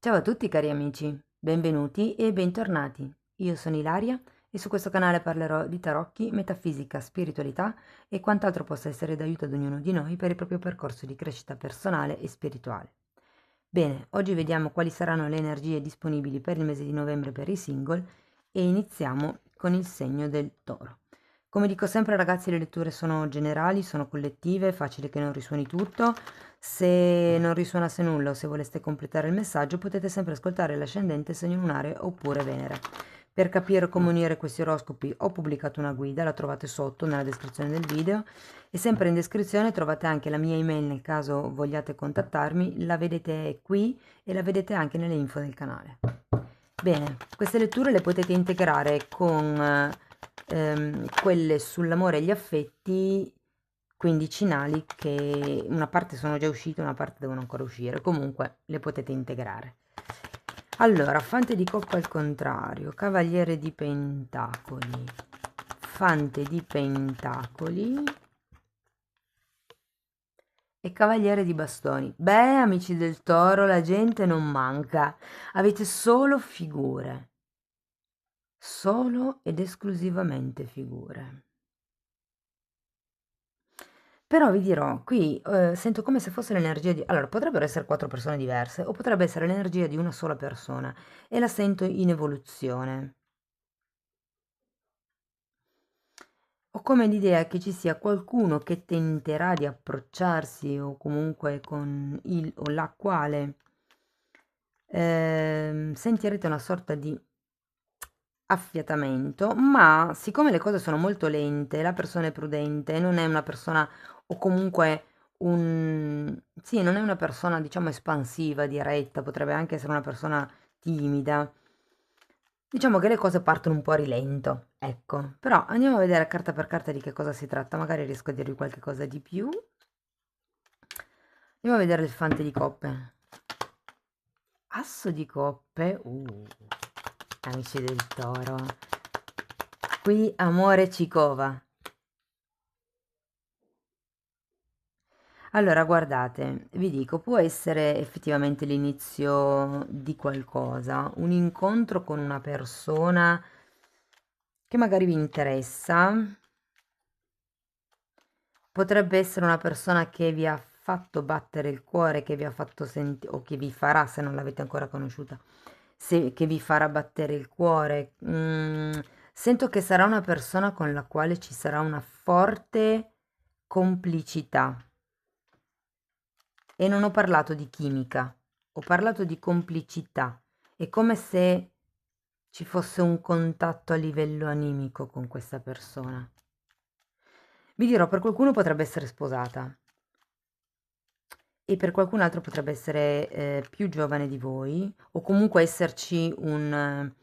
Ciao a tutti cari amici, benvenuti e bentornati. Io sono Ilaria e su questo canale parlerò di tarocchi, metafisica, spiritualità e quant'altro possa essere d'aiuto ad ognuno di noi per il proprio percorso di crescita personale e spirituale. Bene, oggi vediamo quali saranno le energie disponibili per il mese di novembre per i single e iniziamo con il segno del toro. Come dico sempre ragazzi, le letture sono generali, sono collettive, è facile che non risuoni tutto. Se non risuonasse nulla o se voleste completare il messaggio potete sempre ascoltare l'ascendente, segno lunare oppure Venere. Per capire come unire questi oroscopi ho pubblicato una guida, la trovate sotto nella descrizione del video e sempre in descrizione trovate anche la mia email nel caso vogliate contattarmi, la vedete qui e la vedete anche nelle info del canale. Bene, queste letture le potete integrare con quelle sull'amore e gli affetti quindicinali, che una parte sono già uscite, una parte devono ancora uscire, comunque le potete integrare. Allora, fante di coppa al contrario, cavaliere di pentacoli, fante di pentacoli e cavaliere di bastoni. Beh, amici del toro, la gente non manca, avete solo figure, solo ed esclusivamente figure. Però vi dirò, qui sento come se fosse l'energia di... Allora, potrebbero essere quattro persone diverse o potrebbe essere l'energia di una sola persona e la sento in evoluzione. Ho come l'idea che ci sia qualcuno che tenterà di approcciarsi o comunque con il o la quale sentirete una sorta di affiatamento, ma siccome le cose sono molto lente, la persona è prudente, non è una persona o comunque un sì, non è una persona diciamo espansiva, diretta, potrebbe anche essere una persona timida. Diciamo che le cose partono un po' a rilento, ecco. Però andiamo a vedere carta per carta di che cosa si tratta, magari riesco a dirvi qualche cosa di più. Andiamo a vedere il fante di coppe. Asso di coppe, amici del toro. Qui amore ci cova. Allora, guardate, vi dico, può essere effettivamente l'inizio di qualcosa, un incontro con una persona che magari vi interessa, potrebbe essere una persona che vi ha fatto battere il cuore, che vi ha fatto sentire, o che vi farà, se non l'avete ancora conosciuta, che vi farà battere il cuore. Sento che sarà una persona con la quale ci sarà una forte complicità. E non ho parlato di chimica, ho parlato di complicità. È come se ci fosse un contatto a livello animico con questa persona. Vi dirò, per qualcuno potrebbe essere sposata e per qualcun altro potrebbe essere più giovane di voi o comunque esserci un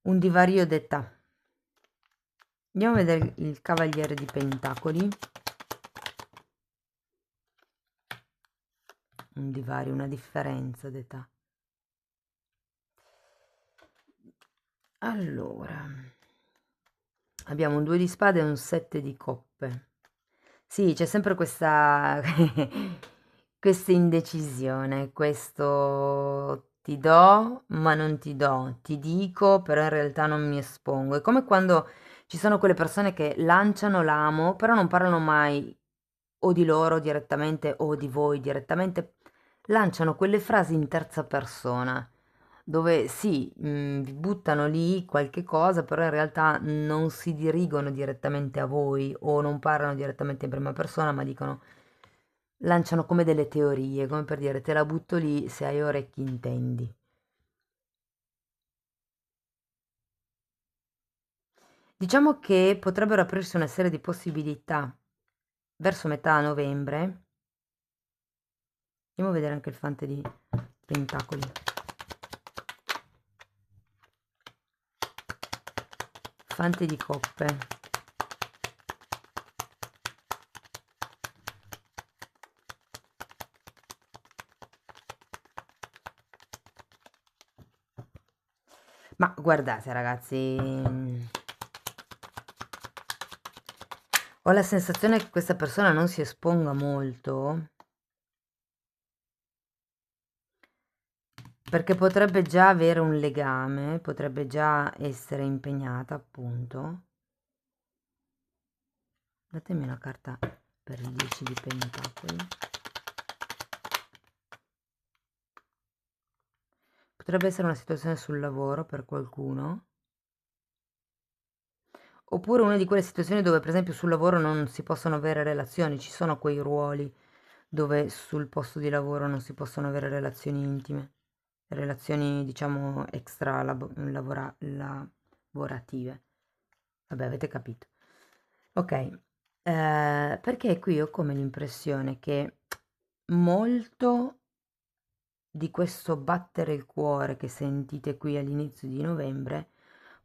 divario d'età. Andiamo a vedere il cavaliere di pentacoli. Un divario, una differenza d'età. Allora, abbiamo un 2 di spade e un 7 di coppe. Sì, c'è sempre questa, questa indecisione, questo ti do ma non ti do, ti dico però in realtà non mi espongo. È come quando ci sono quelle persone che lanciano l'amo, però non parlano mai o di loro direttamente o di voi direttamente, lanciano quelle frasi in terza persona dove sì, vi buttano lì qualche cosa, però in realtà non si dirigono direttamente a voi o non parlano direttamente in prima persona, ma dicono, lanciano come delle teorie, come per dire te la butto lì, se hai orecchi intendi. Diciamo che potrebbero aprirsi una serie di possibilità verso metà novembre. Andiamo a vedere anche il fante di pentacoli. Fante di coppe. Ma guardate ragazzi, ho la sensazione che questa persona non si esponga molto perché potrebbe già avere un legame, potrebbe già essere impegnata, appunto. Datemi una carta per il 10 di pentacoli. Potrebbe essere una situazione sul lavoro per qualcuno. Oppure una di quelle situazioni dove, per esempio, sul lavoro non si possono avere relazioni, ci sono quei ruoli dove sul posto di lavoro non si possono avere relazioni intime, relazioni, diciamo, extra lavorative. Vabbè, avete capito. Ok, perché qui ho come l'impressione che molto di questo battere il cuore che sentite qui all'inizio di novembre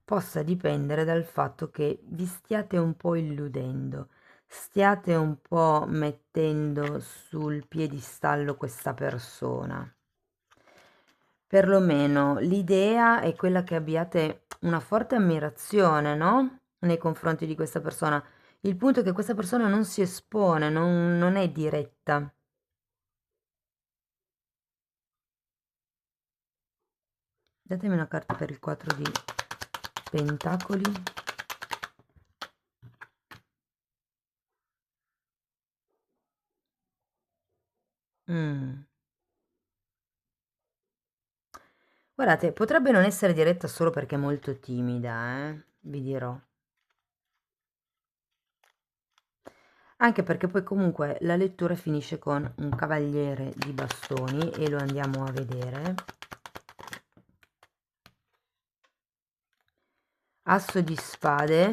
possa dipendere dal fatto che vi stiate un po' illudendo, stiate un po' mettendo sul piedistallo questa persona. Perlomeno l'idea è quella che abbiate una forte ammirazione, no? Nei confronti di questa persona. Il punto è che questa persona non si espone, non è diretta. Datemi una carta per il 4 di pentacoli. Mm. Guardate, potrebbe non essere diretta solo perché è molto timida, vi dirò. Anche perché poi comunque la lettura finisce con un cavaliere di bastoni e lo andiamo a vedere. Asso di spade.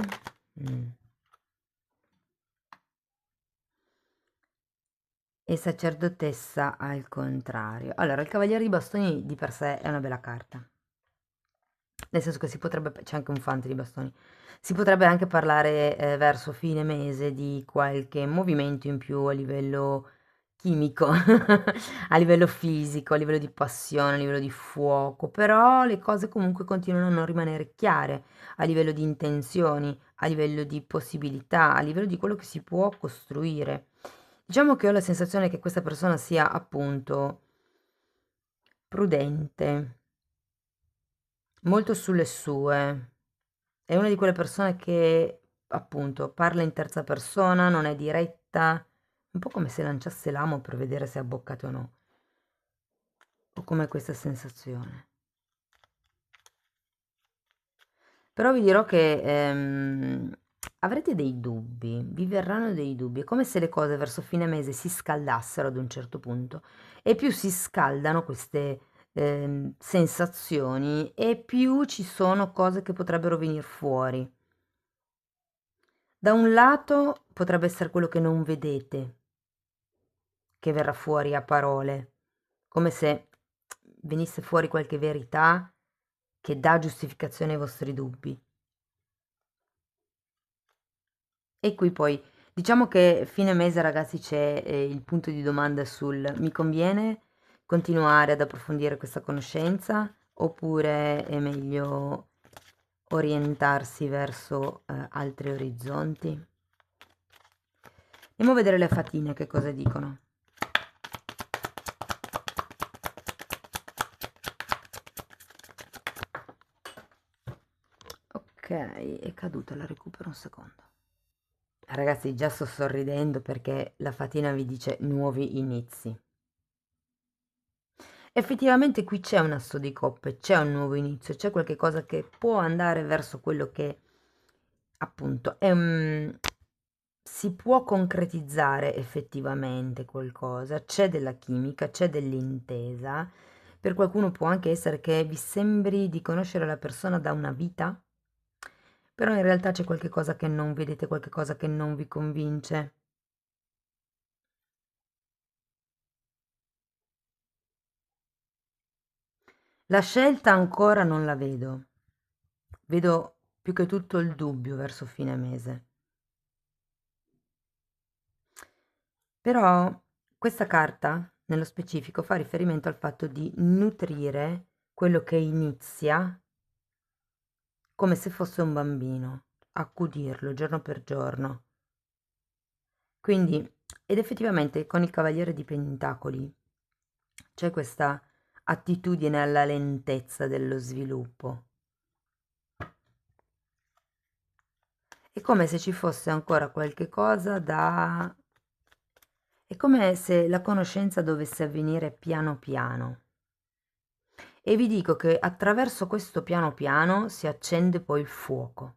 E sacerdotessa al contrario. Allora, il cavaliere di bastoni di per sé è una bella carta. Nel senso che si potrebbe, c'è anche un fante di bastoni, si potrebbe anche parlare verso fine mese di qualche movimento in più a livello chimico, a livello fisico, a livello di passione, a livello di fuoco, però le cose comunque continuano a non rimanere chiare a livello di intenzioni, a livello di possibilità, a livello di quello che si può costruire. Diciamo che ho la sensazione che questa persona sia appunto prudente, molto sulle sue. È una di quelle persone che appunto parla in terza persona, non è diretta, un po' come se lanciasse l'amo per vedere se è abboccate o no. Ho come questa sensazione. Però vi dirò che avrete dei dubbi, vi verranno dei dubbi. È come se le cose verso fine mese si scaldassero ad un certo punto e più si scaldano queste sensazioni e più ci sono cose che potrebbero venire fuori. Da un lato potrebbe essere quello che non vedete, che verrà fuori a parole, come se venisse fuori qualche verità che dà giustificazione ai vostri dubbi. E qui poi diciamo che fine mese, ragazzi, c'è il punto di domanda sul mi conviene continuare ad approfondire questa conoscenza oppure è meglio orientarsi verso altri orizzonti. Andiamo a vedere le fatine che cosa dicono. Ok, è caduta, la recupero un secondo. Ragazzi, già sto sorridendo perché la fatina vi dice nuovi inizi. Effettivamente qui c'è un asso di coppe, c'è un nuovo inizio, c'è qualche cosa che può andare verso quello che appunto è si può concretizzare effettivamente qualcosa, c'è della chimica, c'è dell'intesa. Per qualcuno può anche essere che vi sembri di conoscere la persona da una vita, però in realtà c'è qualche cosa che non vedete, qualche cosa che non vi convince. La scelta ancora non la vedo. Vedo più che tutto il dubbio verso fine mese. Però questa carta, nello specifico, fa riferimento al fatto di nutrire quello che inizia come se fosse un bambino, accudirlo giorno per giorno. Quindi, ed effettivamente con il Cavaliere di Pentacoli c'è questa attitudine alla lentezza dello sviluppo. È come se ci fosse ancora qualche cosa da... È come se la conoscenza dovesse avvenire piano piano. E vi dico che attraverso questo piano piano si accende poi il fuoco.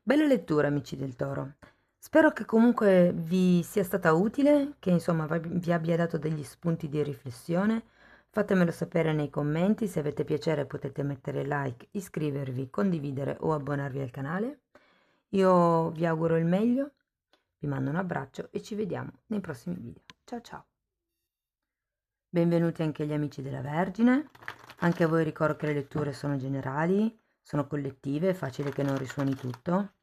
Bella lettura, amici del Toro. Spero che comunque vi sia stata utile, che insomma vi abbia dato degli spunti di riflessione. Fatemelo sapere nei commenti, se avete piacere potete mettere like, iscrivervi, condividere o abbonarvi al canale. Io vi auguro il meglio, vi mando un abbraccio e ci vediamo nei prossimi video. Ciao ciao! Benvenuti anche gli amici della Vergine. Anche a voi ricordo che le letture sono generali, sono collettive, è facile che non risuoni tutto.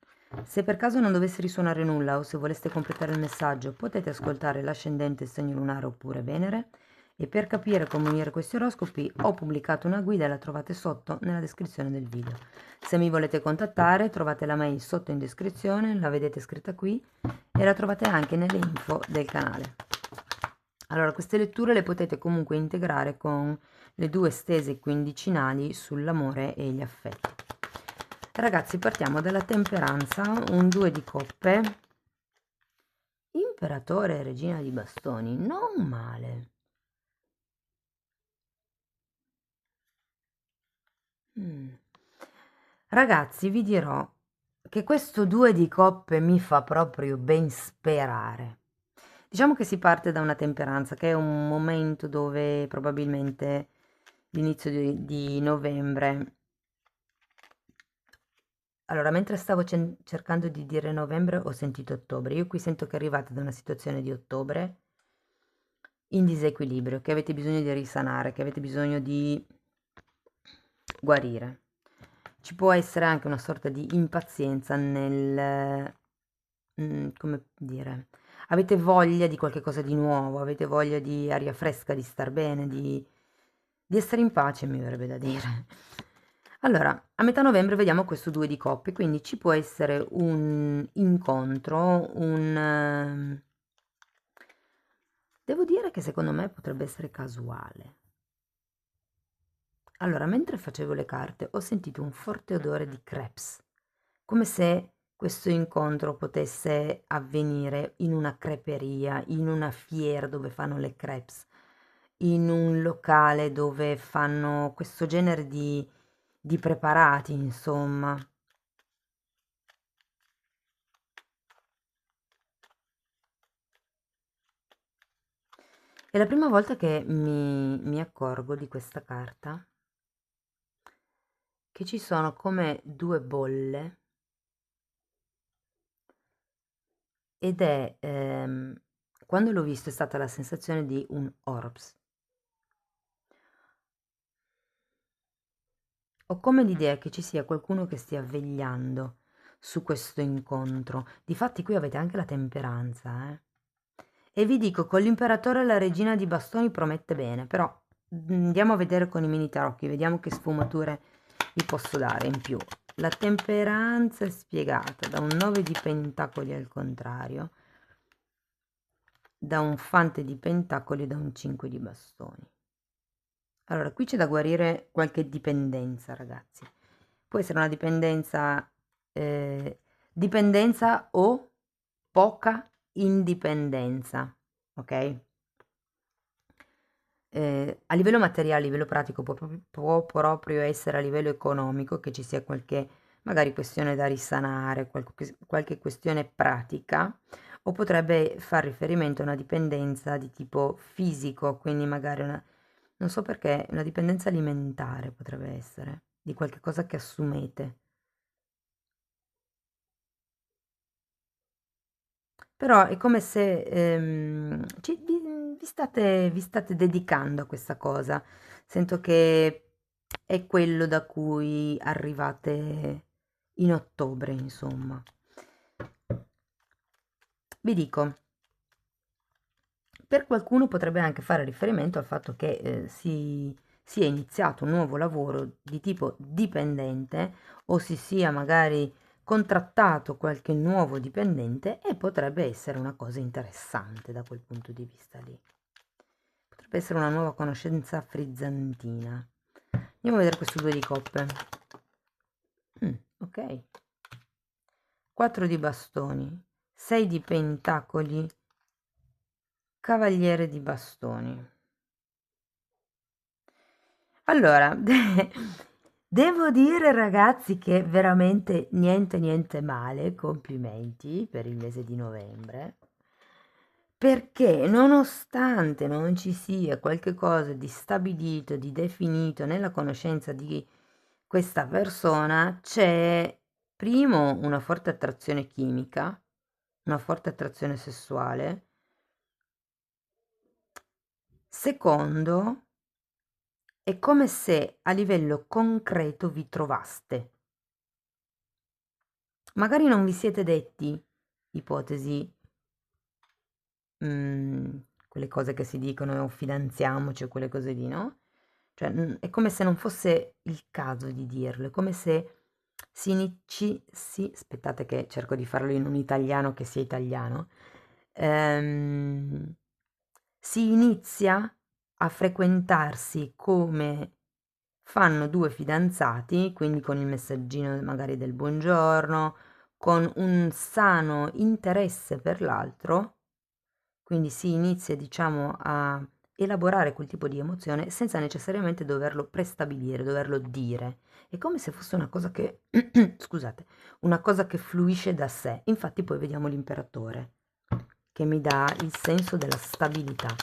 Se per caso non dovesse risuonare nulla o se voleste completare il messaggio potete ascoltare l'ascendente, il segno lunare oppure Venere, e per capire come unire questi oroscopi ho pubblicato una guida e la trovate sotto nella descrizione del video. Se mi volete contattare trovate la mail sotto in descrizione, la vedete scritta qui e la trovate anche nelle info del canale. Allora, queste letture le potete comunque integrare con le due stese quindicinali sull'amore e gli affetti. Ragazzi, partiamo dalla temperanza, un 2 di coppe, imperatore e regina di bastoni, non male. Ragazzi, vi dirò che questo 2 di coppe mi fa proprio ben sperare. Diciamo che si parte da una temperanza, che è un momento dove probabilmente l'inizio di novembre. Allora, mentre stavo cercando di dire novembre, ho sentito ottobre. Io qui sento che arrivate da una situazione di ottobre in disequilibrio, che avete bisogno di risanare, che avete bisogno di guarire. Ci può essere anche una sorta di impazienza nel... come dire... Avete voglia di qualche cosa di nuovo, avete voglia di aria fresca, di star bene, di essere in pace, mi verrebbe da dire. Allora, a metà novembre vediamo questo 2 di coppe, quindi ci può essere un incontro, devo dire che secondo me potrebbe essere casuale. Allora, mentre facevo le carte ho sentito un forte odore di crepes, come se questo incontro potesse avvenire in una creperia, in una fiera dove fanno le crepes, in un locale dove fanno questo genere di preparati, insomma. È la prima volta che mi accorgo di questa carta, che ci sono come due bolle ed è, quando l'ho visto è stata la sensazione di un orbs. Ho come l'idea che ci sia qualcuno che stia vegliando su questo incontro. Difatti qui avete anche la temperanza, eh. E vi dico, con l'imperatore e la regina di bastoni promette bene, però andiamo a vedere con i mini tarocchi, vediamo che sfumature vi posso dare in più. La temperanza è spiegata da un 9 di pentacoli al contrario, da un fante di pentacoli e da un 5 di bastoni. Allora, qui c'è da guarire qualche dipendenza, ragazzi. Può essere una dipendenza o poca indipendenza, ok? A livello materiale, a livello pratico, può proprio essere a livello economico che ci sia qualche magari questione da risanare, qualche questione pratica, o potrebbe far riferimento a una dipendenza di tipo fisico, quindi magari una, non so perché, una dipendenza alimentare potrebbe essere, di qualche cosa che assumete. Però è come se vi state dedicando a questa cosa. Sento che è quello da cui arrivate in ottobre, insomma. Vi dico, per qualcuno potrebbe anche fare riferimento al fatto che si è iniziato un nuovo lavoro di tipo dipendente o si sia magari contrattato qualche nuovo dipendente e potrebbe essere una cosa interessante da quel punto di vista lì. potrebbe essere una nuova conoscenza frizzantina. Andiamo a vedere questo 2 di coppe. Ok. 4 di bastoni, 6 di pentacoli, cavaliere di bastoni. Allora, devo dire ragazzi che veramente niente male, complimenti per il mese di novembre, perché nonostante non ci sia qualche cosa di stabilito, di definito nella conoscenza di questa persona, c'è primo una forte attrazione chimica, una forte attrazione sessuale, secondo è come se a livello concreto vi trovaste. Magari non vi siete detti, ipotesi, quelle cose che si dicono fidanziamoci o quelle cose lì, no? Cioè, è come se non fosse il caso di dirlo, è come se aspettate che cerco di farlo in un italiano che sia italiano, si inizia a frequentarsi come fanno due fidanzati, quindi con il messaggino magari del buongiorno, con un sano interesse per l'altro, quindi si inizia, diciamo, a elaborare quel tipo di emozione senza necessariamente doverlo prestabilire, doverlo dire. È come se fosse una cosa che, scusate, una cosa che fluisce da sé. Infatti poi vediamo l'imperatore, che mi dà il senso della stabilità.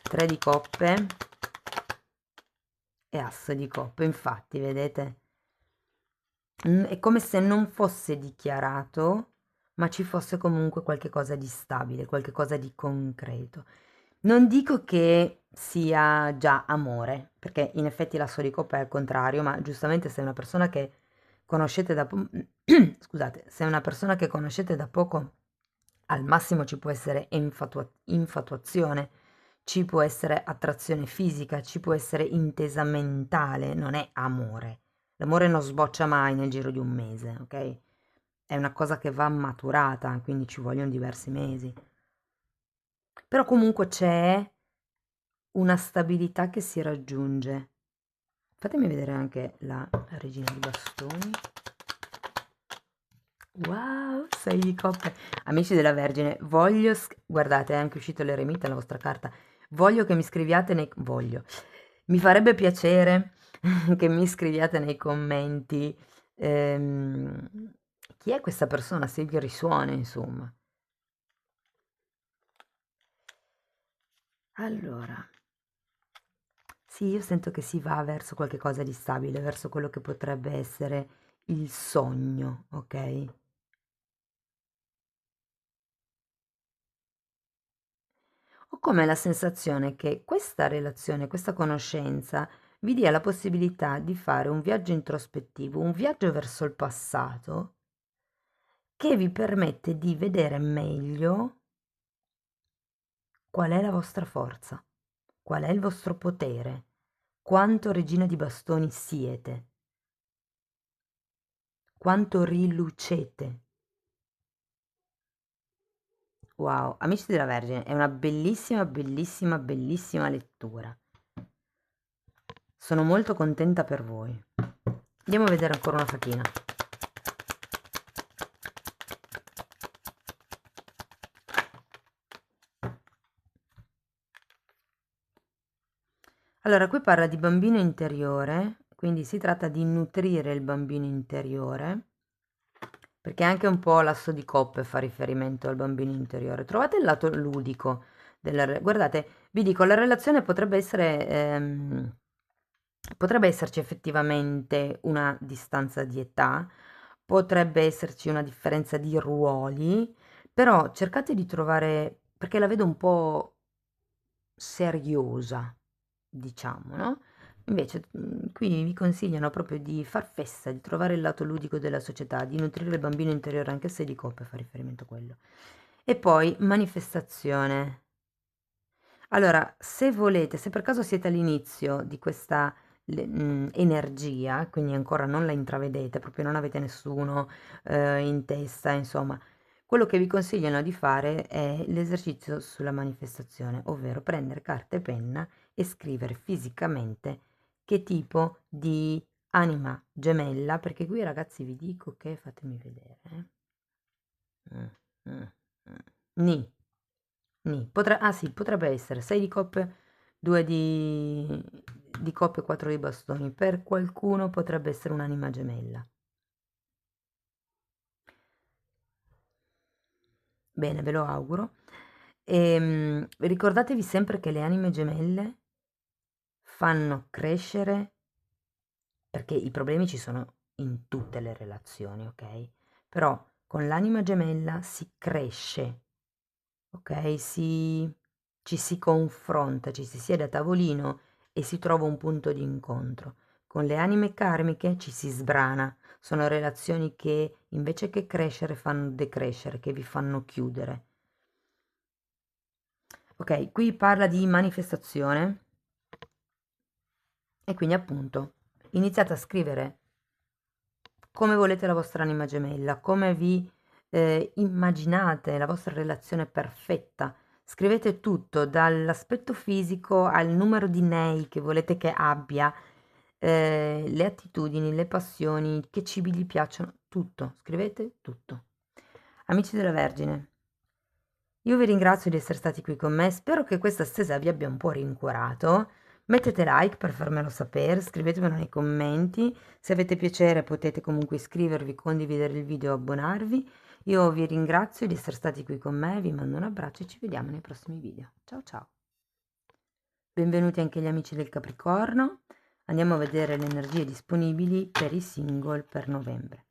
3 di coppe e asso di coppe, infatti, vedete? È come se non fosse dichiarato, ma ci fosse comunque qualche cosa di stabile, qualche cosa di concreto. Non dico che sia già amore, perché in effetti l'asso di coppa è al contrario, ma giustamente se è una persona che conoscete da scusate, se è una persona che conoscete da poco, al massimo ci può essere infatuazione, ci può essere attrazione fisica, ci può essere intesa mentale, non è amore. L'amore non sboccia mai nel giro di un mese, ok? È una cosa che va maturata, quindi ci vogliono diversi mesi. Però comunque c'è una stabilità che si raggiunge. Fatemi vedere anche la regina di bastoni. Wow, 6 di coppe. Amici della Vergine, voglio... Guardate, è anche uscito l'eremita, la vostra carta. Voglio che mi scriviate nei... Voglio. Mi farebbe piacere che mi scriviate nei commenti chi è questa persona, se vi risuona, insomma. Allora, sì, io sento che si va verso qualche cosa di stabile, verso quello che potrebbe essere il sogno, ok? Ho come la sensazione che questa relazione, questa conoscenza vi dia la possibilità di fare un viaggio introspettivo, un viaggio verso il passato che vi permette di vedere meglio qual è la vostra forza, qual è il vostro potere, quanto regina di bastoni siete, quanto rilucete. Wow, Amici della Vergine, è una bellissima lettura. Sono molto contenta per voi. Andiamo a vedere ancora una fatina. Allora, qui parla di bambino interiore, quindi si tratta di nutrire il bambino interiore, perché anche un po' l'asso di coppe fa riferimento al bambino interiore. Trovate il lato ludico della... Guardate, vi dico, la relazione potrebbe esserci effettivamente una distanza di età, potrebbe esserci una differenza di ruoli, però cercate di trovare, perché la vedo un po' seriosa, diciamo, no? Invece qui vi consigliano proprio di far festa, di trovare il lato ludico della società, di nutrire il bambino interiore, anche se di coppia fa riferimento a quello. E poi manifestazione. Allora, se volete, se per caso siete all'inizio di questa energia, quindi ancora non la intravedete, proprio non avete nessuno in testa, insomma, quello che vi consigliano di fare è l'esercizio sulla manifestazione, ovvero prendere carta e penna e scrivere fisicamente che tipo di anima gemella, perché qui ragazzi vi dico che fatemi vedere. Mm, mm, mm. Ni, sì, potrebbe essere 6 di coppe, 2 di coppe e 4 di bastoni. Per qualcuno potrebbe essere un'anima gemella. Bene, ve lo auguro. Ricordatevi sempre che le anime gemelle fanno crescere, perché i problemi ci sono in tutte le relazioni, ok? Però con l'anima gemella si cresce, ok? Ci si confronta, ci si siede a tavolino e si trova un punto di incontro. Con le anime karmiche ci si sbrana, sono relazioni che invece che crescere fanno decrescere, che vi fanno chiudere. Ok, qui parla di manifestazione e quindi appunto iniziate a scrivere come volete la vostra anima gemella, come vi immaginate la vostra relazione perfetta. Scrivete tutto, dall'aspetto fisico al numero di nei che volete che abbia, le attitudini, le passioni, che cibi gli piacciono, tutto, scrivete tutto. Amici della Vergine, io vi ringrazio di essere stati qui con me, spero che questa stesa vi abbia un po' rincuorato. Mettete like per farmelo sapere, scrivetemelo nei commenti. Se avete piacere potete comunque iscrivervi, condividere il video, abbonarvi. Io vi ringrazio di essere stati qui con me, vi mando un abbraccio e ci vediamo nei prossimi video. Ciao ciao! Benvenuti anche gli amici del Capricorno. Andiamo a vedere le energie disponibili per i single per novembre.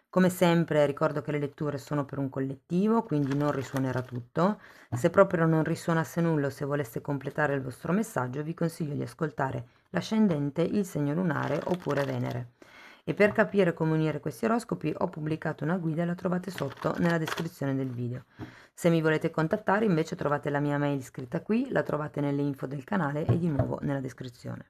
Come sempre ricordo che le letture sono per un collettivo, quindi non risuonerà tutto. Se proprio non risuonasse nulla o se voleste completare il vostro messaggio, vi consiglio di ascoltare l'ascendente, il segno lunare oppure Venere. E per capire come unire questi oroscopi ho pubblicato una guida, la trovate sotto nella descrizione del video. Se mi volete contattare invece trovate la mia mail scritta qui, la trovate nelle info del canale e di nuovo nella descrizione.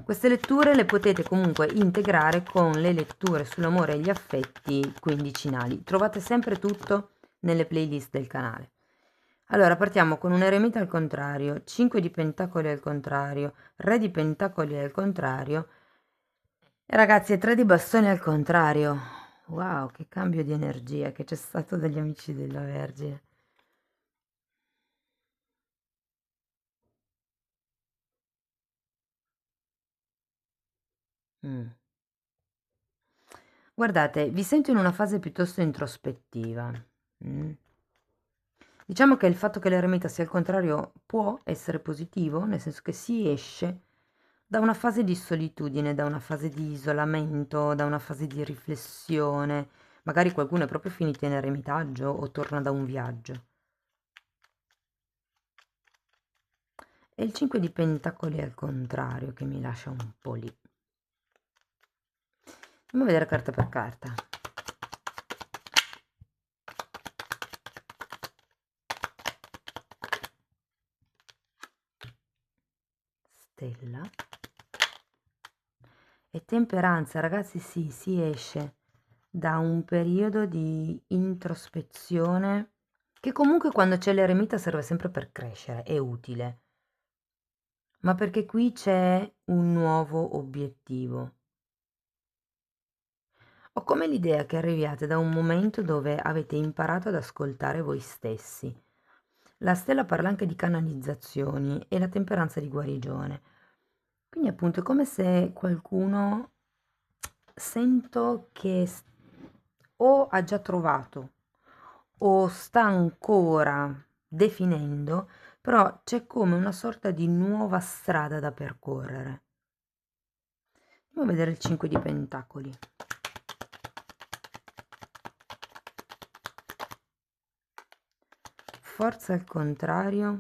Queste letture le potete comunque integrare con le letture sull'amore e gli affetti quindicinali. Trovate sempre tutto nelle playlist del canale. Allora, partiamo con un eremita al contrario, 5 di pentacoli al contrario, re di pentacoli al contrario e ragazzi, 3 di bastoni al contrario. Wow, che cambio di energia che c'è stato dagli amici della Vergine. Mm. Guardate, vi sento in una fase piuttosto introspettiva. Mm. Diciamo che il fatto che l'eremita sia al contrario può essere positivo, nel senso che si esce da una fase di solitudine, da una fase di isolamento, da una fase di riflessione. Magari qualcuno è proprio finito in eremitaggio o torna da un viaggio. E il 5 di pentacoli è al contrario, che mi lascia un po' lì. Andiamo a vedere carta per carta. Stella. E temperanza, ragazzi, sì, si esce da un periodo di introspezione che comunque quando c'è l'eremita serve sempre per crescere, è utile, ma perché qui c'è un nuovo obiettivo. Ho come l'idea che arriviate da un momento dove avete imparato ad ascoltare voi stessi. La stella parla anche di canalizzazioni e la temperanza di guarigione. Quindi appunto è come se qualcuno sento che o ha già trovato o sta ancora definendo, però c'è come una sorta di nuova strada da percorrere. Andiamo a vedere il 5 di pentacoli. Forza al contrario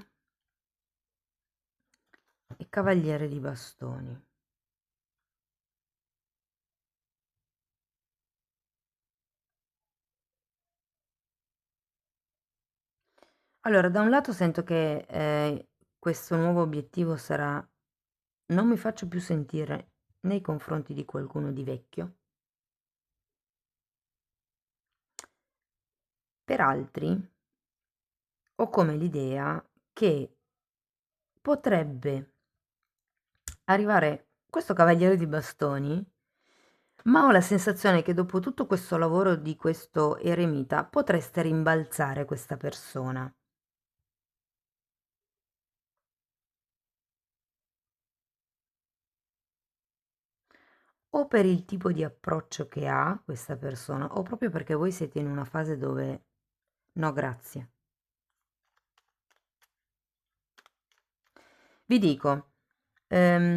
e cavaliere di bastoni. Allora, da un lato sento che questo nuovo obiettivo sarà: non mi faccio più sentire nei confronti di qualcuno di vecchio, Per altri ho come l'idea che potrebbe arrivare questo cavaliere di bastoni, ma ho la sensazione che dopo tutto questo lavoro di questo eremita potreste rimbalzare questa persona. O per il tipo di approccio che ha questa persona, o proprio perché voi siete in una fase dove no, grazie. Vi dico, è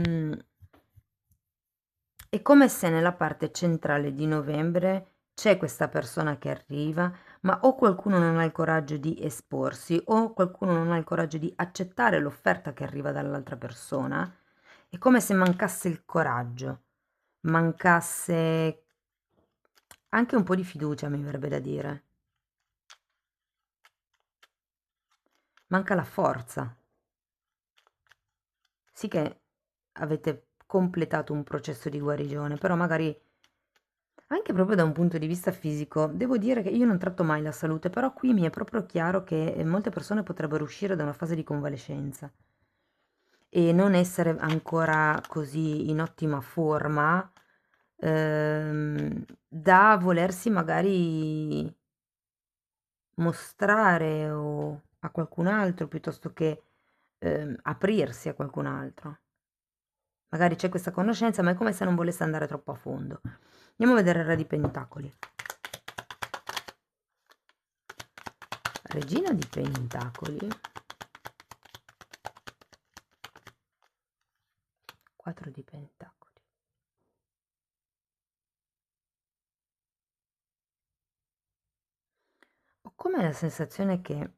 come se nella parte centrale di novembre c'è questa persona che arriva, ma o qualcuno non ha il coraggio di esporsi, o qualcuno non ha il coraggio di accettare l'offerta che arriva dall'altra persona. È come se mancasse il coraggio, mancasse anche un po' di fiducia, mi verrebbe da dire. Manca la forza. Sì che avete completato un processo di guarigione, però magari anche proprio da un punto di vista fisico, devo dire che io non tratto mai la salute, però qui mi è proprio chiaro che molte persone potrebbero uscire da una fase di convalescenza e non essere ancora così in ottima forma, da volersi magari mostrare a qualcun altro piuttosto che aprirsi a qualcun altro. Magari c'è questa conoscenza, ma è come se non volesse andare troppo a fondo. Andiamo a vedere il Re di Pentacoli. Regina di Pentacoli. 4 di Pentacoli. Ho come la sensazione che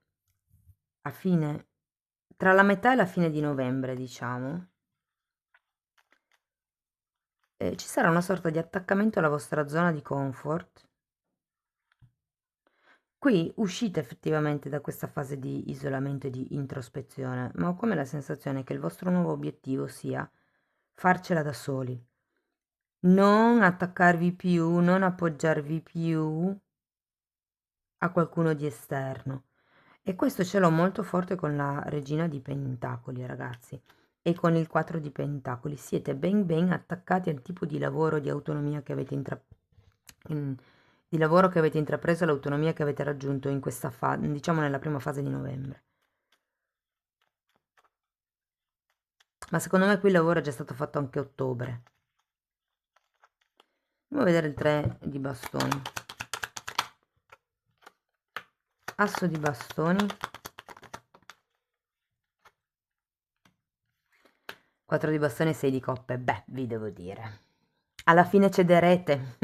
a fine, tra la metà e la fine di novembre, diciamo, ci sarà una sorta di attaccamento alla vostra zona di comfort. Qui uscite effettivamente da questa fase di isolamento e di introspezione, ma ho come la sensazione che il vostro nuovo obiettivo sia farcela da soli, non attaccarvi più, non appoggiarvi più a qualcuno di esterno. E questo ce l'ho molto forte con la Regina di Pentacoli, ragazzi, e con il 4 di Pentacoli. Siete ben attaccati al tipo di lavoro, di autonomia che avete di lavoro che avete intrapreso, all'autonomia che avete raggiunto in questa fase, diciamo nella prima fase di novembre. Ma secondo me qui il lavoro è già stato fatto anche a ottobre. Andiamo a vedere il 3 di bastoni. Asso di bastoni. 4 di bastoni e 6 di coppe. Beh, vi devo dire. Alla fine cederete.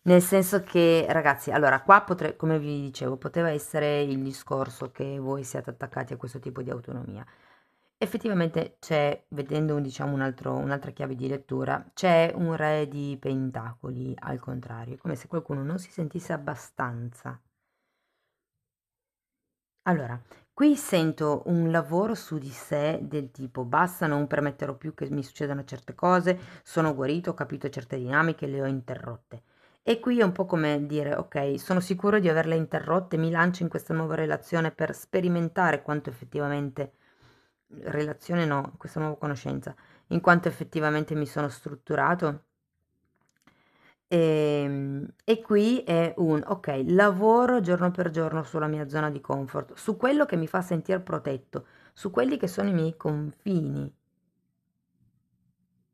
Nel senso che, ragazzi, allora qua come vi dicevo, poteva essere il discorso che voi siate attaccati a questo tipo di autonomia. Effettivamente c'è, vedendo diciamo un'altra chiave di lettura, c'è un Re di Pentacoli al contrario, come se qualcuno non si sentisse abbastanza. Allora, qui sento un lavoro su di sé del tipo basta, non permetterò più che mi succedano certe cose, sono guarito, ho capito certe dinamiche, le ho interrotte. E qui è un po' come dire, ok, sono sicuro di averle interrotte, mi lancio in questa nuova relazione per sperimentare quanto effettivamente, relazione no, questa nuova conoscenza, in quanto effettivamente mi sono strutturato. E qui è un ok, lavoro giorno per giorno sulla mia zona di comfort, su quello che mi fa sentire protetto, su quelli che sono i miei confini.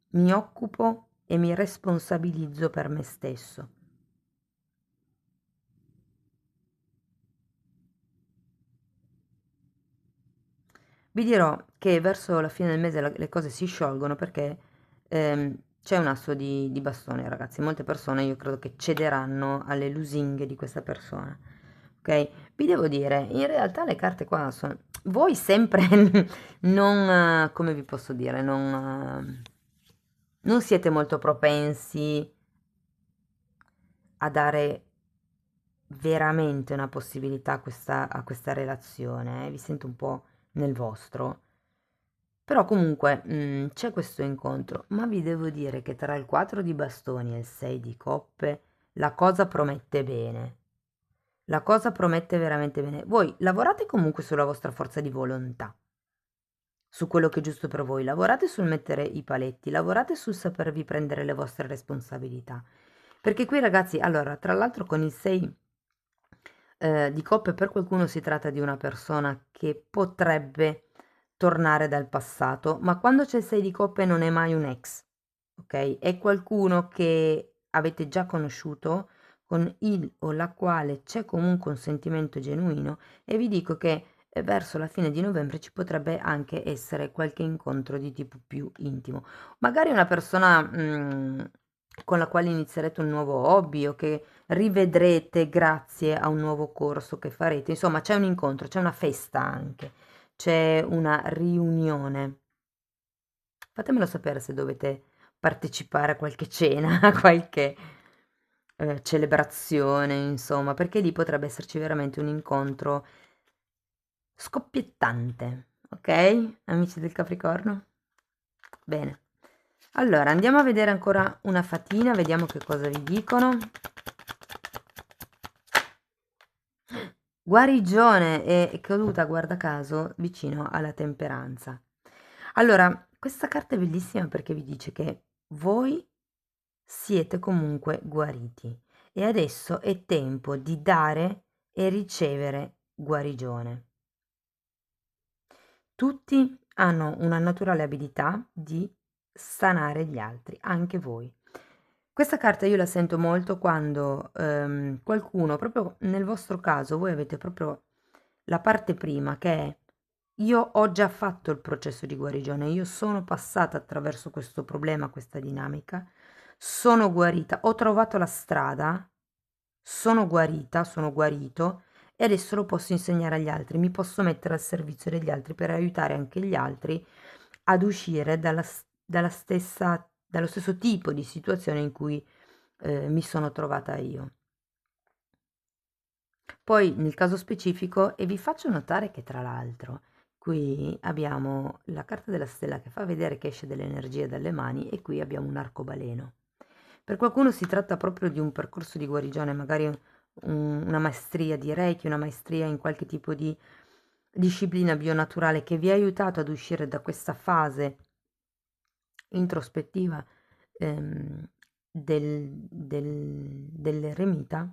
Mi occupo e mi responsabilizzo per me stesso. Vi dirò che verso la fine del mese le cose si sciolgono perché c'è un asso di bastone, ragazzi. Molte persone io credo che cederanno alle lusinghe di questa persona. Ok? Vi devo dire, in realtà le carte qua sono... Voi sempre non, come vi posso dire, non siete molto propensi a dare veramente una possibilità a questa relazione, vi sento un po' nel vostro. Però comunque c'è questo incontro, ma vi devo dire che tra il 4 di bastoni e il 6 di coppe la cosa promette bene. la cosa promette veramente bene. Voi lavorate comunque sulla vostra forza di volontà, su quello che è giusto per voi, lavorate sul mettere i paletti, lavorate sul sapervi prendere le vostre responsabilità. Perché qui ragazzi, allora, tra l'altro con il 6 di coppe per qualcuno si tratta di una persona che potrebbe tornare dal passato, ma quando c'è il 6 di coppe non è mai un ex, ok? È qualcuno che avete già conosciuto, con il o la quale c'è comunque un sentimento genuino e vi dico che verso la fine di novembre ci potrebbe anche essere qualche incontro di tipo più intimo. Magari una persona con la quale inizierete un nuovo hobby o che rivedrete grazie a un nuovo corso che farete. Insomma, c'è un incontro, c'è una festa anche, c'è una riunione. Fatemelo sapere se dovete partecipare a qualche cena, a qualche celebrazione, insomma, perché lì potrebbe esserci veramente un incontro scoppiettante, ok? Amici del Capricorno? Bene. Allora, andiamo a vedere ancora una fatina, vediamo che cosa vi dicono. Guarigione è caduta, guarda caso, vicino alla temperanza. Allora, questa carta è bellissima perché vi dice che voi siete comunque guariti e adesso è tempo di dare e ricevere guarigione. Tutti hanno una naturale abilità di sanare gli altri, anche voi. Questa carta io la sento molto quando qualcuno, proprio nel vostro caso, voi avete proprio la parte prima che è io ho già fatto il processo di guarigione, io sono passata attraverso questo problema, questa dinamica, sono guarita, ho trovato la strada, sono guarita, sono guarito e adesso lo posso insegnare agli altri, mi posso mettere al servizio degli altri per aiutare anche gli altri ad uscire dallo stesso tipo di situazione in cui mi sono trovata io. Poi nel caso specifico, e vi faccio notare che tra l'altro qui abbiamo la carta della stella che fa vedere che esce dell'energia dalle mani e qui abbiamo un arcobaleno. Per qualcuno si tratta proprio di un percorso di guarigione, magari una maestria di Reiki, una maestria in qualche tipo di disciplina bionaturale che vi ha aiutato ad uscire da questa fase introspettiva dell'eremita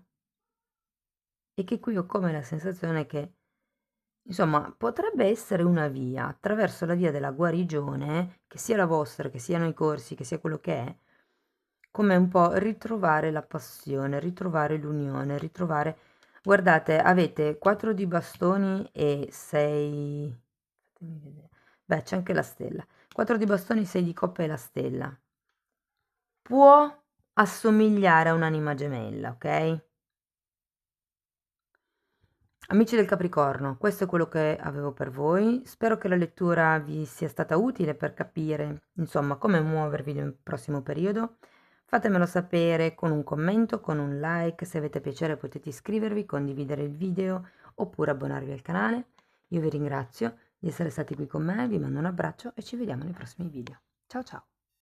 e che qui ho come la sensazione che, insomma, potrebbe essere una via, attraverso la via della guarigione, che sia la vostra, che siano i corsi, che sia quello che è, come un po' ritrovare la passione, ritrovare l'unione, ritrovare... Guardate, avete 4 di bastoni e 6... Fatemi vedere. Beh, c'è anche la stella. 4 di bastoni, 6 di coppe e la stella. Può assomigliare a un'anima gemella, ok? Amici del Capricorno, questo è quello che avevo per voi. Spero che la lettura vi sia stata utile per capire, insomma, come muovervi nel prossimo periodo. Fatemelo sapere con un commento, con un like. Se avete piacere potete iscrivervi, condividere il video oppure abbonarvi al canale. Io vi ringrazio di essere stati qui con me, vi mando un abbraccio e ci vediamo nei prossimi video. Ciao ciao!